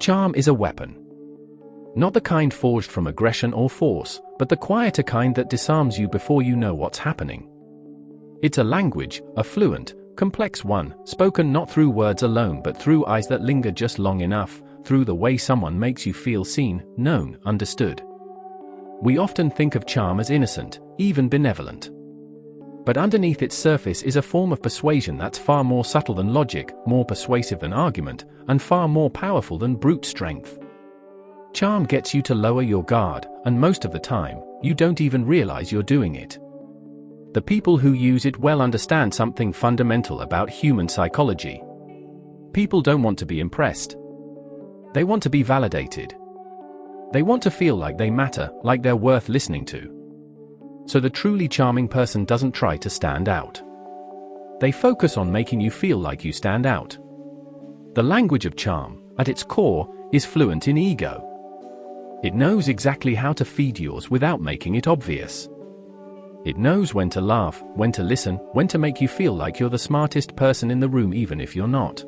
Charm is a weapon. Not the kind forged from aggression or force, but the quieter kind that disarms you before you know what's happening. It's a language, a fluent, complex one, spoken not through words alone but through eyes that linger just long enough, through the way someone makes you feel seen, known, understood. We often think of charm as innocent, even benevolent. But underneath its surface is a form of persuasion that's far more subtle than logic, more persuasive than argument, and far more powerful than brute strength. Charm gets you to lower your guard, and most of the time, you don't even realize you're doing it. The people who use it well understand something fundamental about human psychology. People don't want to be impressed. They want to be validated. They want to feel like they matter, like they're worth listening to. So the truly charming person doesn't try to stand out. They focus on making you feel like you stand out. The language of charm, at its core, is fluent in ego. It knows exactly how to feed yours without making it obvious. It knows when to laugh, when to listen, when to make you feel like you're the smartest person in the room even if you're not.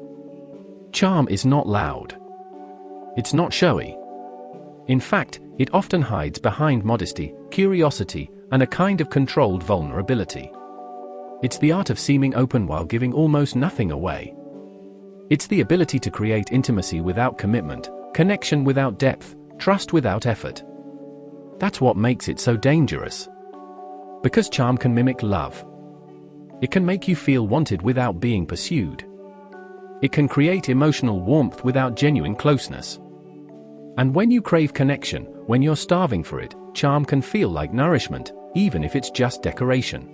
Charm is not loud. It's not showy. In fact, it often hides behind modesty, curiosity, and a kind of controlled vulnerability. It's the art of seeming open while giving almost nothing away. It's the ability to create intimacy without commitment, connection without depth, trust without effort. That's what makes it so dangerous. Because charm can mimic love. It can make you feel wanted without being pursued. It can create emotional warmth without genuine closeness. And when you crave connection, when you're starving for it, charm can feel like nourishment, even if it's just decoration.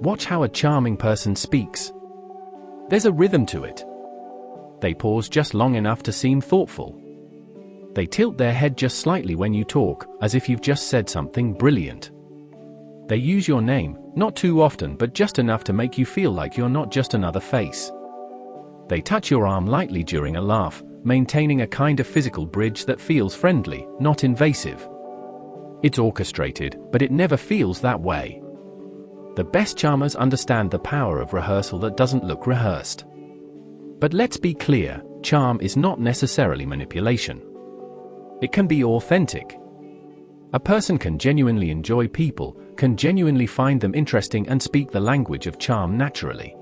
Watch how a charming person speaks. There's a rhythm to it. They pause just long enough to seem thoughtful. They tilt their head just slightly when you talk, as if you've just said something brilliant. They use your name, not too often but just enough to make you feel like you're not just another face. They touch your arm lightly during a laugh, maintaining a kind of physical bridge that feels friendly, not invasive. It's orchestrated, but it never feels that way. The best charmers understand the power of rehearsal that doesn't look rehearsed. But let's be clear, charm is not necessarily manipulation. It can be authentic. A person can genuinely enjoy people, can genuinely find them interesting and speak the language of charm naturally.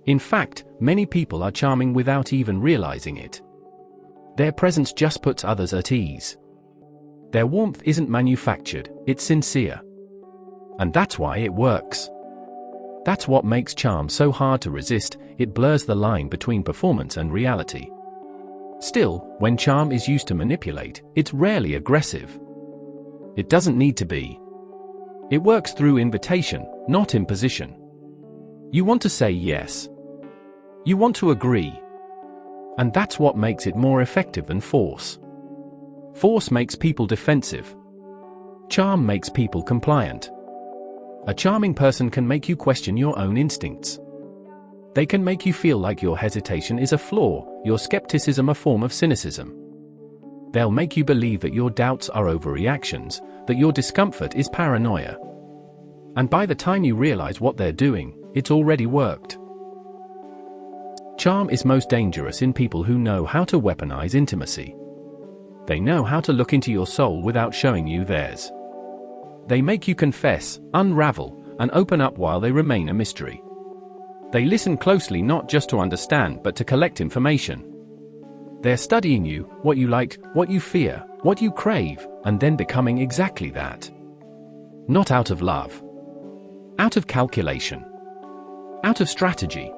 In fact, many people are charming without even realizing it. Their presence just puts others at ease. Their warmth isn't manufactured, it's sincere. And that's why it works. That's what makes charm so hard to resist, it blurs the line between performance and reality. Still, when charm is used to manipulate, it's rarely aggressive. It doesn't need to be. It works through invitation, not imposition. You want to say yes. You want to agree. And that's what makes it more effective than force. Force makes people defensive. Charm makes people compliant. A charming person can make you question your own instincts. They can make you feel like your hesitation is a flaw, your skepticism a form of cynicism. They'll make you believe that your doubts are overreactions, that your discomfort is paranoia. And by the time you realize what they're doing, it's already worked. Charm is most dangerous in people who know how to weaponize intimacy. They know how to look into your soul without showing you theirs. They make you confess, unravel, and open up while they remain a mystery. They listen closely not just to understand but to collect information. They're studying you, what you like, what you fear, what you crave, and then becoming exactly that. Not out of love. Out of calculation. Out of strategy.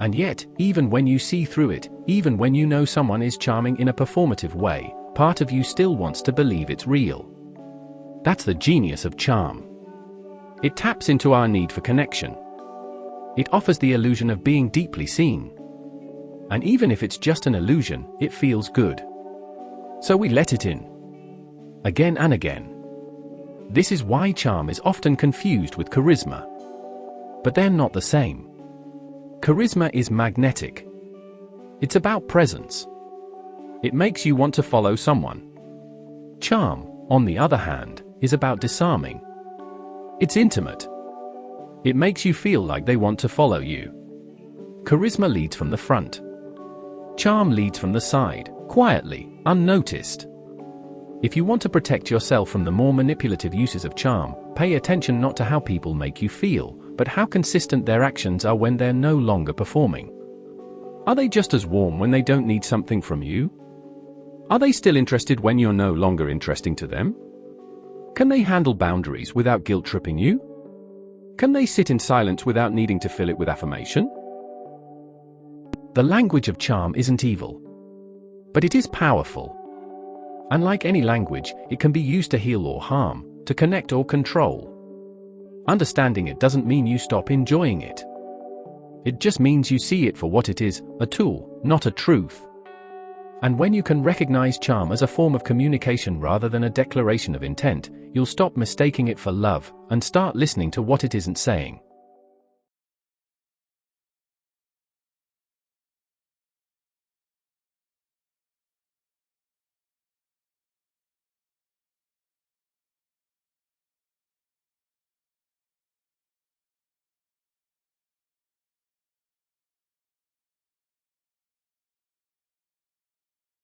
And yet, even when you see through it, even when you know someone is charming in a performative way, part of you still wants to believe it's real. That's the genius of charm. It taps into our need for connection. It offers the illusion of being deeply seen. And even if it's just an illusion, it feels good. So we let it in. Again and again. This is why charm is often confused with charisma. But they're not the same. Charisma is magnetic. It's about presence. It makes you want to follow someone. Charm, on the other hand, is about disarming. It's intimate. It makes you feel like they want to follow you. Charisma leads from the front. Charm leads from the side, quietly, unnoticed. If you want to protect yourself from the more manipulative uses of charm, pay attention not to how people make you feel, but how consistent their actions are when they're no longer performing. Are they just as warm when they don't need something from you? Are they still interested when you're no longer interesting to them? Can they handle boundaries without guilt-tripping you? Can they sit in silence without needing to fill it with affirmation? The language of charm isn't evil, but it is powerful. And like any language, it can be used to heal or harm, to connect or control. Understanding it doesn't mean you stop enjoying it. It just means you see it for what it is, a tool, not a truth. And when you can recognize charm as a form of communication rather than a declaration of intent, you'll stop mistaking it for love and start listening to what it isn't saying.